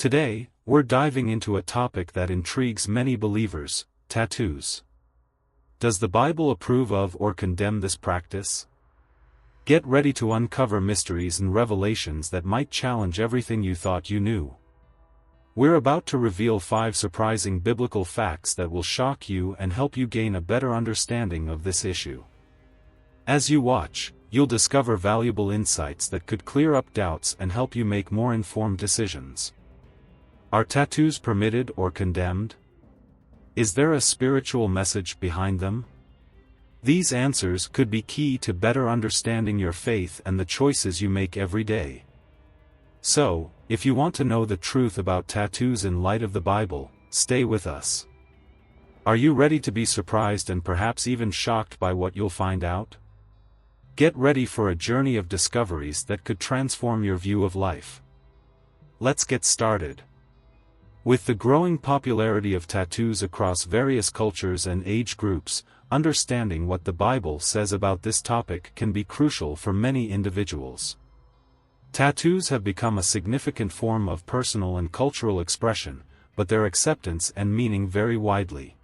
Today, we're diving into a topic that intrigues many believers: tattoos. Does the Bible approve of or condemn this practice? Get ready to uncover mysteries and revelations that might challenge everything you thought you knew. We're about to reveal 5 surprising biblical facts that will shock you and help you gain a better understanding of this issue. As you watch, you'll discover valuable insights that could clear up doubts and help you make more informed decisions. Are tattoos permitted or condemned? Is there a spiritual message behind them? These answers could be key to better understanding your faith and the choices you make every day. So, if you want to know the truth about tattoos in light of the Bible, stay with us. Are you ready to be surprised and perhaps even shocked by what you'll find out? Get ready for a journey of discoveries that could transform your view of life. Let's get started. With the growing popularity of tattoos across various cultures and age groups, understanding what the Bible says about this topic can be crucial for many individuals. Tattoos have become a significant form of personal and cultural expression, but their acceptance and meaning vary widely.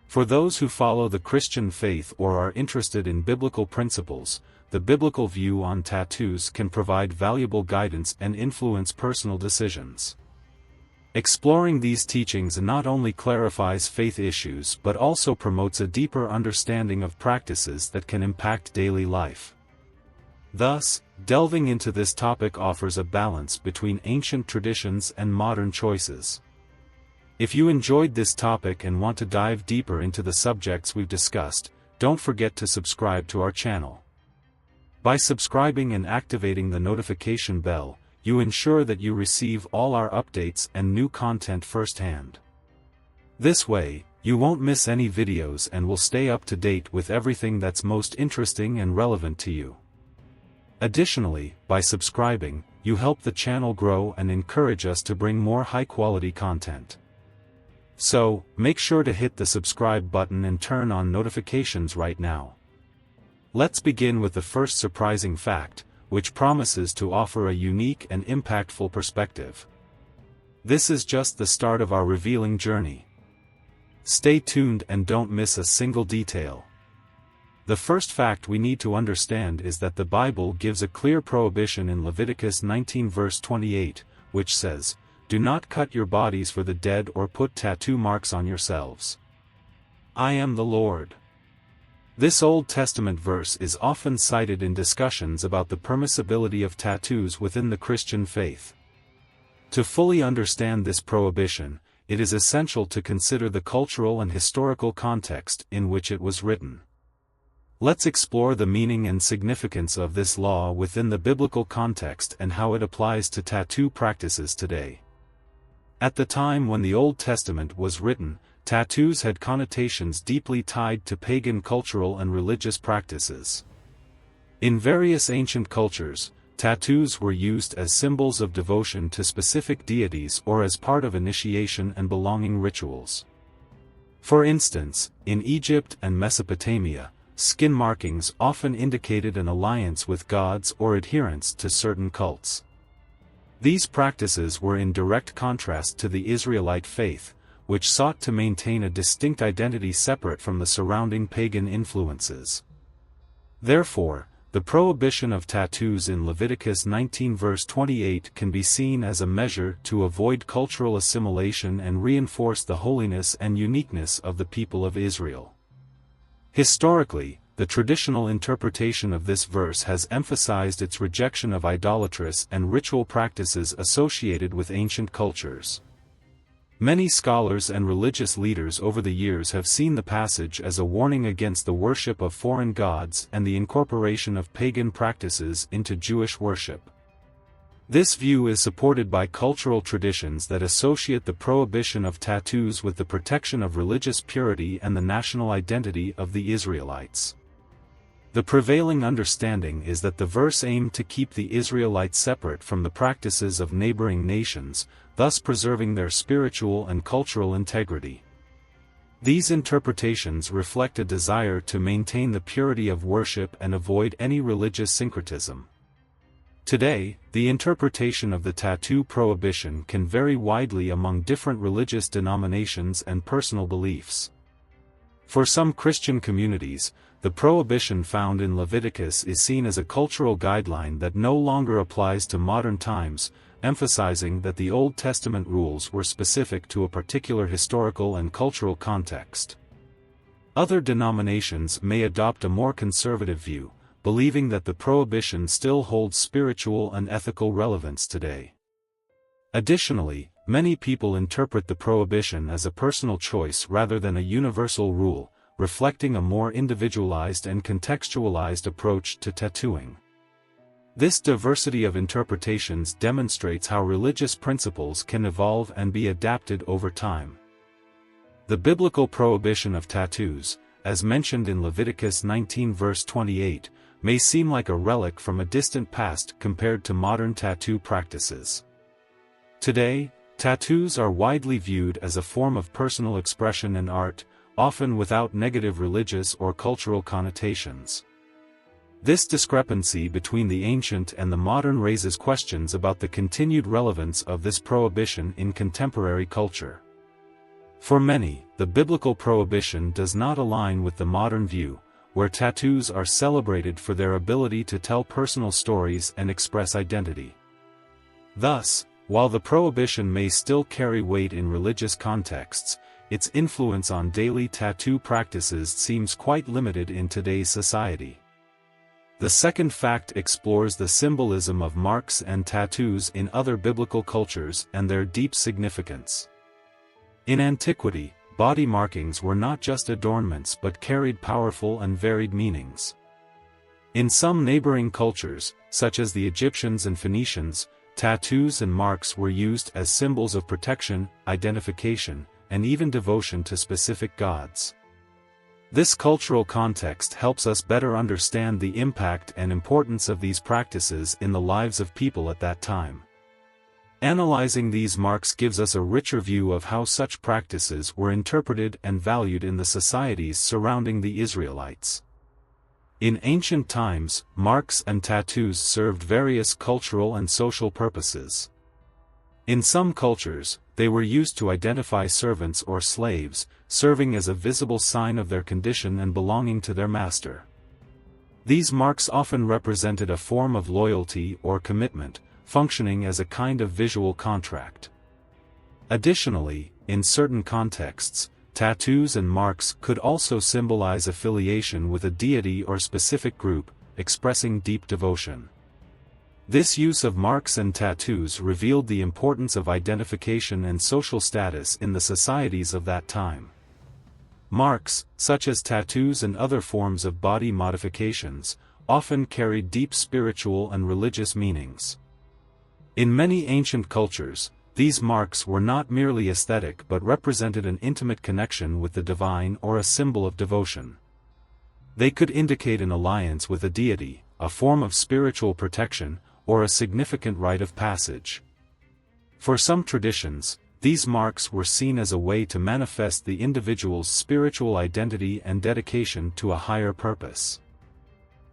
For those who follow the Christian faith or are interested in biblical principles, the biblical view on tattoos can provide valuable guidance and influence personal decisions. Exploring these teachings not only clarifies faith issues but also promotes a deeper understanding of practices that can impact daily life. Thus, delving into this topic offers a balance between ancient traditions and modern choices. If you enjoyed this topic and want to dive deeper into the subjects we've discussed, don't forget to subscribe to our channel. By subscribing and activating the notification bell, you ensure that you receive all our updates and new content firsthand. This way, you won't miss any videos and will stay up to date with everything that's most interesting and relevant to you. Additionally, by subscribing, you help the channel grow and encourage us to bring more high-quality content. So, make sure to hit the subscribe button and turn on notifications right now. Let's begin with the first surprising fact, which promises to offer a unique and impactful perspective. This is just the start of our revealing journey. Stay tuned and don't miss a single detail. The first fact we need to understand is that the Bible gives a clear prohibition in Leviticus 19 verse 28, which says, "Do not cut your bodies for the dead or put tattoo marks on yourselves. I am the Lord." This Old Testament verse is often cited in discussions about the permissibility of tattoos within the Christian faith. To fully understand this prohibition, it is essential to consider the cultural and historical context in which it was written. Let's explore the meaning and significance of this law within the biblical context and how it applies to tattoo practices today. At the time when the Old Testament was written, tattoos had connotations deeply tied to pagan cultural and religious practices. In various ancient cultures, tattoos were used as symbols of devotion to specific deities or as part of initiation and belonging rituals. For instance, in Egypt and Mesopotamia, skin markings often indicated an alliance with gods or adherence to certain cults. These practices were in direct contrast to the Israelite faith, which sought to maintain a distinct identity separate from the surrounding pagan influences. Therefore, the prohibition of tattoos in Leviticus 19 verse 28 can be seen as a measure to avoid cultural assimilation and reinforce the holiness and uniqueness of the people of Israel. Historically, the traditional interpretation of this verse has emphasized its rejection of idolatrous and ritual practices associated with ancient cultures. Many scholars and religious leaders over the years have seen the passage as a warning against the worship of foreign gods and the incorporation of pagan practices into Jewish worship. This view is supported by cultural traditions that associate the prohibition of tattoos with the protection of religious purity and the national identity of the Israelites. The prevailing understanding is that the verse aimed to keep the Israelites separate from the practices of neighboring nations, thus preserving their spiritual and cultural integrity. These interpretations reflect a desire to maintain the purity of worship and avoid any religious syncretism. Today, the interpretation of the tattoo prohibition can vary widely among different religious denominations and personal beliefs. For some Christian communities, the prohibition found in Leviticus is seen as a cultural guideline that no longer applies to modern times, emphasizing that the Old Testament rules were specific to a particular historical and cultural context. Other denominations may adopt a more conservative view, believing that the prohibition still holds spiritual and ethical relevance today. Additionally, many people interpret the prohibition as a personal choice rather than a universal rule, reflecting a more individualized and contextualized approach to tattooing. This diversity of interpretations demonstrates how religious principles can evolve and be adapted over time. The biblical prohibition of tattoos, as mentioned in Leviticus 19 verse 28, may seem like a relic from a distant past compared to modern tattoo practices. Today, tattoos are widely viewed as a form of personal expression and art, often without negative religious or cultural connotations. This discrepancy between the ancient and the modern raises questions about the continued relevance of this prohibition in contemporary culture. For many, the biblical prohibition does not align with the modern view, where tattoos are celebrated for their ability to tell personal stories and express identity. Thus, while the prohibition may still carry weight in religious contexts, its influence on daily tattoo practices seems quite limited in today's society. The second fact explores the symbolism of marks and tattoos in other biblical cultures and their deep significance. In antiquity, body markings were not just adornments but carried powerful and varied meanings. In some neighboring cultures, such as the Egyptians and Phoenicians, tattoos and marks were used as symbols of protection, identification, and even devotion to specific gods. This cultural context helps us better understand the impact and importance of these practices in the lives of people at that time. Analyzing these marks gives us a richer view of how such practices were interpreted and valued in the societies surrounding the Israelites. In ancient times, marks and tattoos served various cultural and social purposes. In some cultures, they were used to identify servants or slaves, serving as a visible sign of their condition and belonging to their master. These marks often represented a form of loyalty or commitment, functioning as a kind of visual contract. Additionally, in certain contexts, tattoos and marks could also symbolize affiliation with a deity or specific group, expressing deep devotion. This use of marks and tattoos revealed the importance of identification and social status in the societies of that time. Marks, such as tattoos and other forms of body modifications, often carried deep spiritual and religious meanings. In many ancient cultures, these marks were not merely aesthetic but represented an intimate connection with the divine or a symbol of devotion. They could indicate an alliance with a deity, a form of spiritual protection, or a significant rite of passage. For some traditions, these marks were seen as a way to manifest the individual's spiritual identity and dedication to a higher purpose.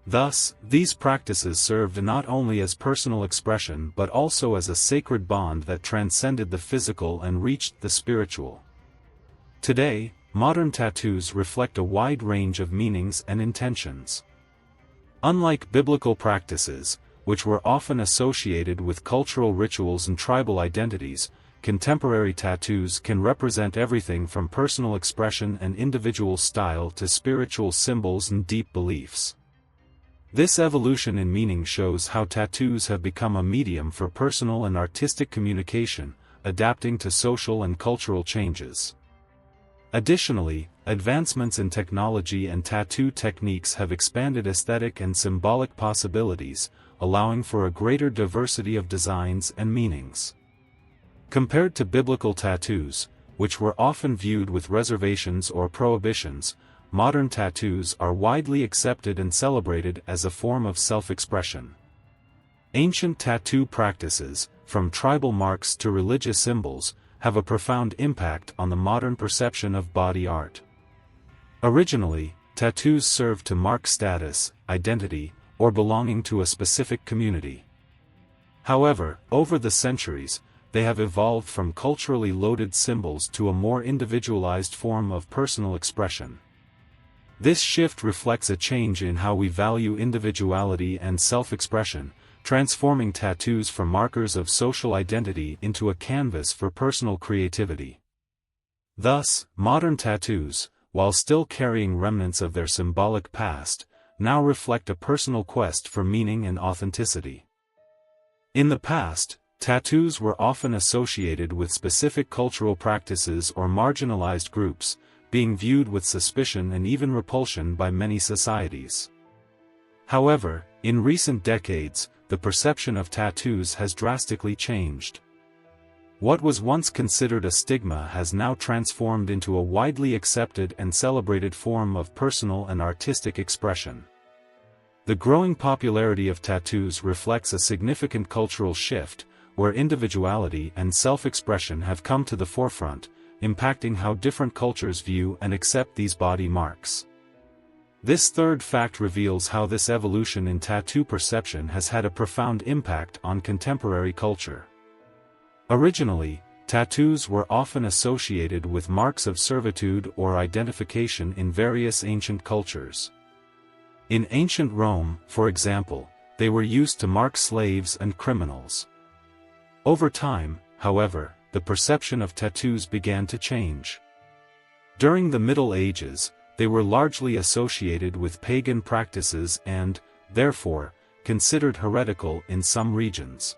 Thus, these practices served not only as personal expression but also as a sacred bond that transcended the physical and reached the spiritual. Today, modern tattoos reflect a wide range of meanings and intentions. Unlike biblical practices, which were often associated with cultural rituals and tribal identities, contemporary tattoos can represent everything from personal expression and individual style to spiritual symbols and deep beliefs. This evolution in meaning shows how tattoos have become a medium for personal and artistic communication, adapting to social and cultural changes. Additionally, advancements in technology and tattoo techniques have expanded aesthetic and symbolic possibilities, allowing for a greater diversity of designs and meanings. Compared to biblical tattoos, which were often viewed with reservations or prohibitions, modern tattoos are widely accepted and celebrated as a form of self-expression. Ancient tattoo practices, from tribal marks to religious symbols, have a profound impact on the modern perception of body art. Originally, tattoos served to mark status, identity, or belonging to a specific community. However, over the centuries, they have evolved from culturally loaded symbols to a more individualized form of personal expression. This shift reflects a change in how we value individuality and self-expression, transforming tattoos from markers of social identity into a canvas for personal creativity. Thus, modern tattoos, while still carrying remnants of their symbolic past, now reflect a personal quest for meaning and authenticity. In the past, tattoos were often associated with specific cultural practices or marginalized groups, being viewed with suspicion and even repulsion by many societies. However, in recent decades, the perception of tattoos has drastically changed. What was once considered a stigma has now transformed into a widely accepted and celebrated form of personal and artistic expression. The growing popularity of tattoos reflects a significant cultural shift, where individuality and self-expression have come to the forefront, impacting how different cultures view and accept these body marks. This third fact reveals how this evolution in tattoo perception has had a profound impact on contemporary culture. Originally, tattoos were often associated with marks of servitude or identification in various ancient cultures. In ancient Rome, for example, they were used to mark slaves and criminals. Over time, however, the perception of tattoos began to change. During the Middle Ages, they were largely associated with pagan practices and, therefore, considered heretical in some regions.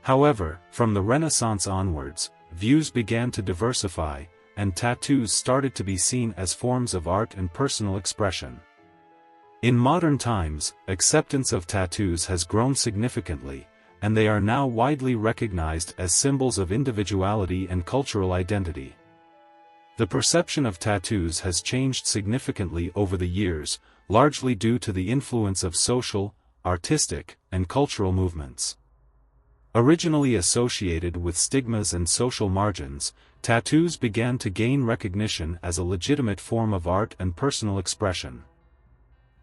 However, from the Renaissance onwards, views began to diversify, and tattoos started to be seen as forms of art and personal expression. In modern times, acceptance of tattoos has grown significantly, and they are now widely recognized as symbols of individuality and cultural identity. The perception of tattoos has changed significantly over the years, largely due to the influence of social, artistic, and cultural movements. Originally associated with stigmas and social margins, tattoos began to gain recognition as a legitimate form of art and personal expression.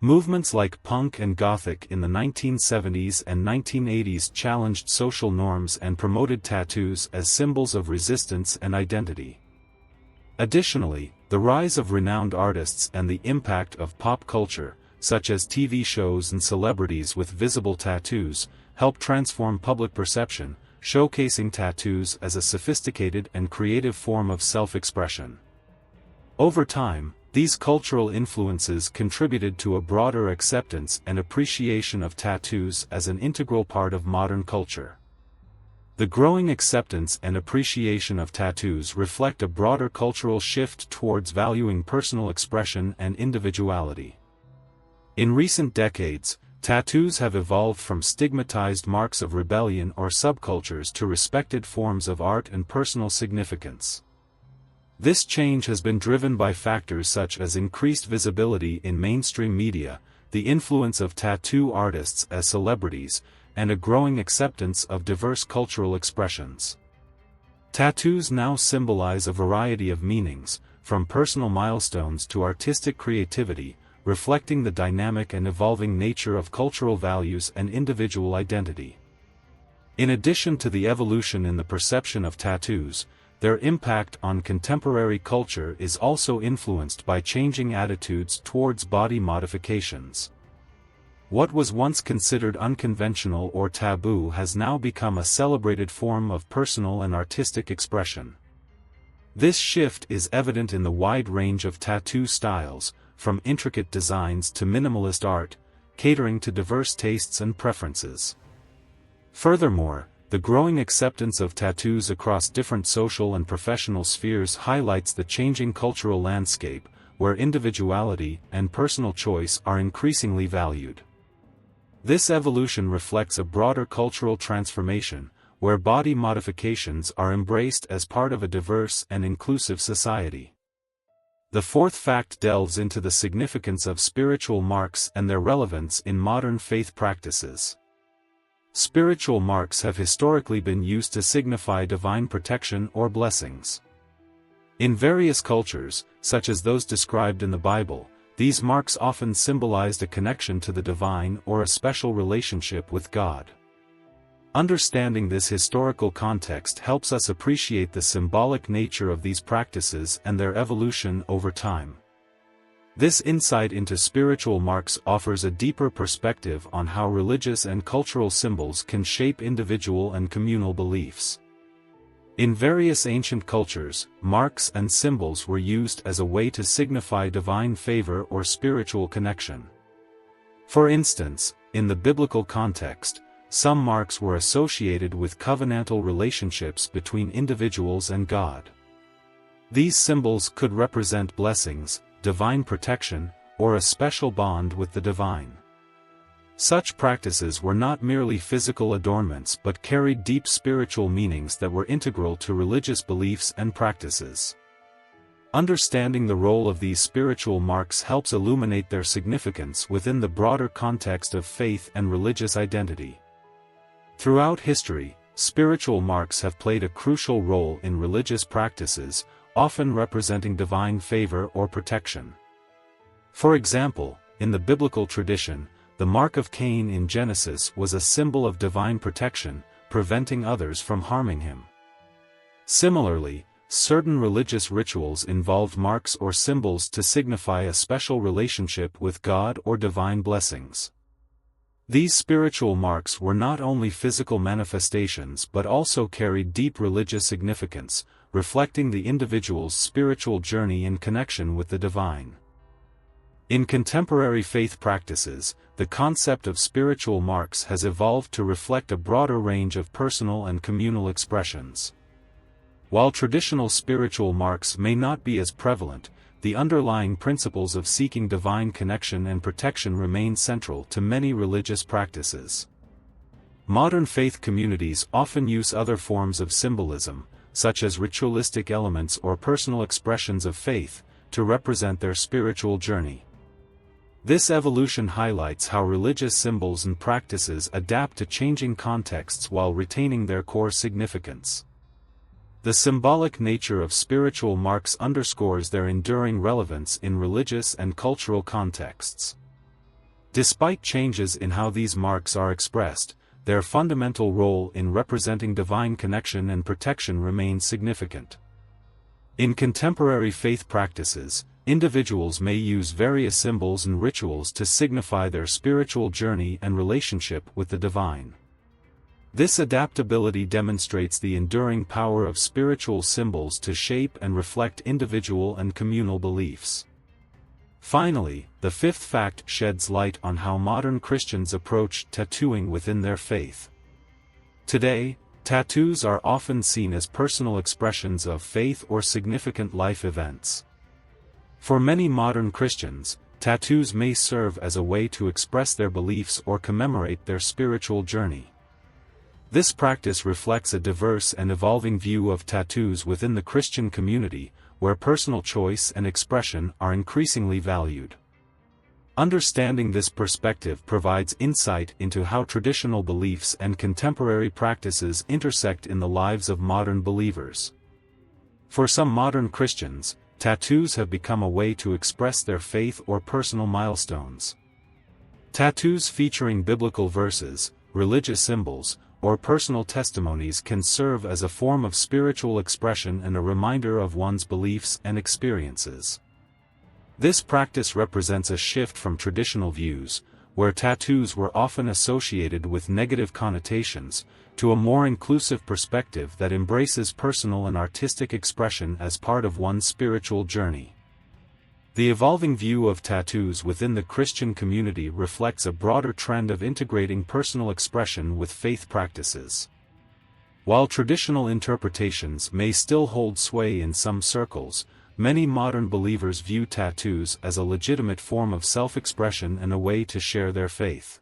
Movements like punk and gothic in the 1970s and 1980s challenged social norms and promoted tattoos as symbols of resistance and identity. Additionally, the rise of renowned artists and the impact of pop culture, such as TV shows and celebrities with visible tattoos, helped transform public perception, showcasing tattoos as a sophisticated and creative form of self-expression. Over time, these cultural influences contributed to a broader acceptance and appreciation of tattoos as an integral part of modern culture. The growing acceptance and appreciation of tattoos reflect a broader cultural shift towards valuing personal expression and individuality. In recent decades, tattoos have evolved from stigmatized marks of rebellion or subcultures to respected forms of art and personal significance. This change has been driven by factors such as increased visibility in mainstream media, the influence of tattoo artists as celebrities, and a growing acceptance of diverse cultural expressions. Tattoos now symbolize a variety of meanings, from personal milestones to artistic creativity, reflecting the dynamic and evolving nature of cultural values and individual identity. In addition to the evolution in the perception of tattoos, their impact on contemporary culture is also influenced by changing attitudes towards body modifications. What was once considered unconventional or taboo has now become a celebrated form of personal and artistic expression. This shift is evident in the wide range of tattoo styles, from intricate designs to minimalist art, catering to diverse tastes and preferences. Furthermore, the growing acceptance of tattoos across different social and professional spheres highlights the changing cultural landscape, where individuality and personal choice are increasingly valued. This evolution reflects a broader cultural transformation, where body modifications are embraced as part of a diverse and inclusive society. The fourth fact delves into the significance of spiritual marks and their relevance in modern faith practices. Spiritual marks have historically been used to signify divine protection or blessings. In various cultures, such as those described in the Bible, these marks often symbolized a connection to the divine or a special relationship with God. Understanding this historical context helps us appreciate the symbolic nature of these practices and their evolution over time. This insight into spiritual marks offers a deeper perspective on how religious and cultural symbols can shape individual and communal beliefs. In various ancient cultures, marks and symbols were used as a way to signify divine favor or spiritual connection. For instance, in the biblical context, some marks were associated with covenantal relationships between individuals and God. These symbols could represent blessings, divine protection, or a special bond with the divine. Such practices were not merely physical adornments but carried deep spiritual meanings that were integral to religious beliefs and practices. Understanding the role of these spiritual marks helps illuminate their significance within the broader context of faith and religious identity. Throughout history, spiritual marks have played a crucial role in religious practices, often representing divine favor or protection. For example, in the biblical tradition, the mark of Cain in Genesis was a symbol of divine protection, preventing others from harming him. Similarly, certain religious rituals involved marks or symbols to signify a special relationship with God or divine blessings. These spiritual marks were not only physical manifestations but also carried deep religious significance, reflecting the individual's spiritual journey in connection with the divine. In contemporary faith practices, the concept of spiritual marks has evolved to reflect a broader range of personal and communal expressions. While traditional spiritual marks may not be as prevalent, the underlying principles of seeking divine connection and protection remain central to many religious practices. Modern faith communities often use other forms of symbolism, such as ritualistic elements or personal expressions of faith, to represent their spiritual journey. This evolution highlights how religious symbols and practices adapt to changing contexts while retaining their core significance. The symbolic nature of spiritual marks underscores their enduring relevance in religious and cultural contexts. Despite changes in how these marks are expressed, their fundamental role in representing divine connection and protection remains significant. In contemporary faith practices, individuals may use various symbols and rituals to signify their spiritual journey and relationship with the divine. This adaptability demonstrates the enduring power of spiritual symbols to shape and reflect individual and communal beliefs. Finally, the fifth fact sheds light on how modern Christians approach tattooing within their faith. Today, tattoos are often seen as personal expressions of faith or significant life events. For many modern Christians, tattoos may serve as a way to express their beliefs or commemorate their spiritual journey. This practice reflects a diverse and evolving view of tattoos within the Christian community, where personal choice and expression are increasingly valued. Understanding this perspective provides insight into how traditional beliefs and contemporary practices intersect in the lives of modern believers. For some modern Christians, tattoos have become a way to express their faith or personal milestones. Tattoos featuring biblical verses, religious symbols, or personal testimonies can serve as a form of spiritual expression and a reminder of one's beliefs and experiences. This practice represents a shift from traditional views, where tattoos were often associated with negative connotations, to a more inclusive perspective that embraces personal and artistic expression as part of one's spiritual journey. The evolving view of tattoos within the Christian community reflects a broader trend of integrating personal expression with faith practices. While traditional interpretations may still hold sway in some circles, many modern believers view tattoos as a legitimate form of self-expression and a way to share their faith.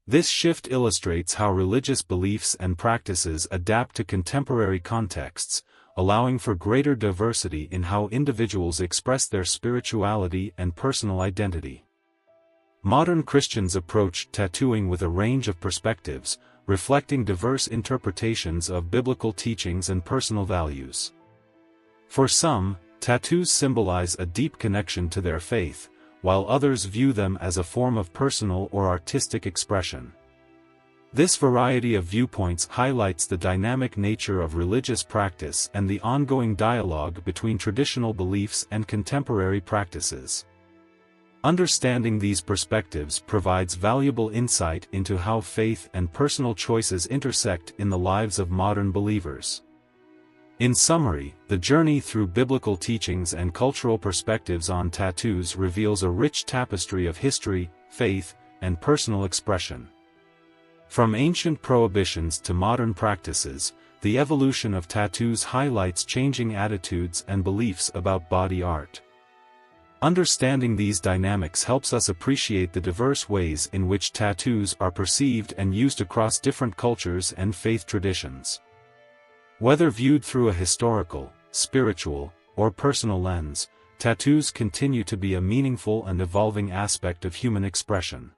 This shift illustrates how religious beliefs and practices adapt to contemporary contexts, allowing for greater diversity in how individuals express their spirituality and personal identity. Modern Christians approach tattooing with a range of perspectives, reflecting diverse interpretations of biblical teachings and personal values. For some, tattoos symbolize a deep connection to their faith, while others view them as a form of personal or artistic expression. This variety of viewpoints highlights the dynamic nature of religious practice and the ongoing dialogue between traditional beliefs and contemporary practices. Understanding these perspectives provides valuable insight into how faith and personal choices intersect in the lives of modern believers. In summary, the journey through biblical teachings and cultural perspectives on tattoos reveals a rich tapestry of history, faith, and personal expression. From ancient prohibitions to modern practices, the evolution of tattoos highlights changing attitudes and beliefs about body art. Understanding these dynamics helps us appreciate the diverse ways in which tattoos are perceived and used across different cultures and faith traditions. Whether viewed through a historical, spiritual, or personal lens, tattoos continue to be a meaningful and evolving aspect of human expression.